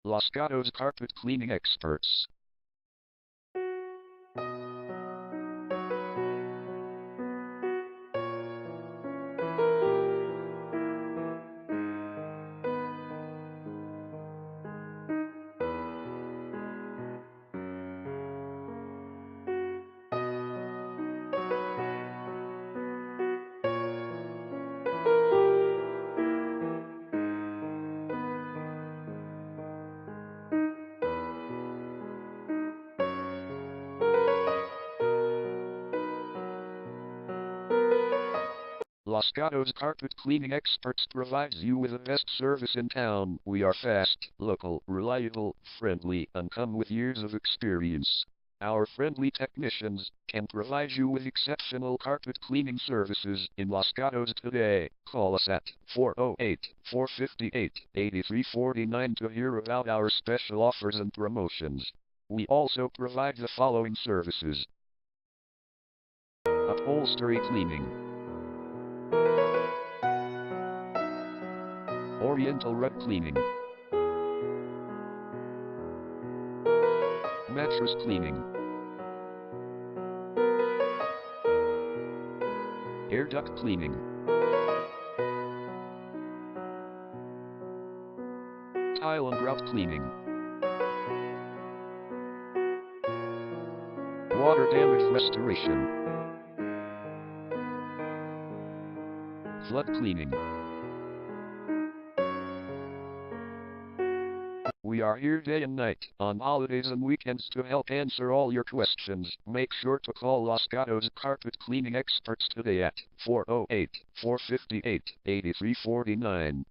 Los Gatos carpet cleaning experts. Los Gatos Carpet Cleaning Experts provides you with the best service in town. We are fast, local, reliable, friendly, and come with years of experience. Our friendly technicians can provide you with exceptional carpet cleaning services in Los Gatos today. Call us at 408-458-8349 to hear about our special offers and promotions. We also provide the following services: upholstery cleaning, Oriental rug cleaning, mattress cleaning, air duct cleaning, tile and grout cleaning, water damage restoration, flood cleaning. We are here day and night, on holidays and weekends to help answer all your questions. Make sure to call Los Gatos Carpet Cleaning Experts today at 408-458-8349.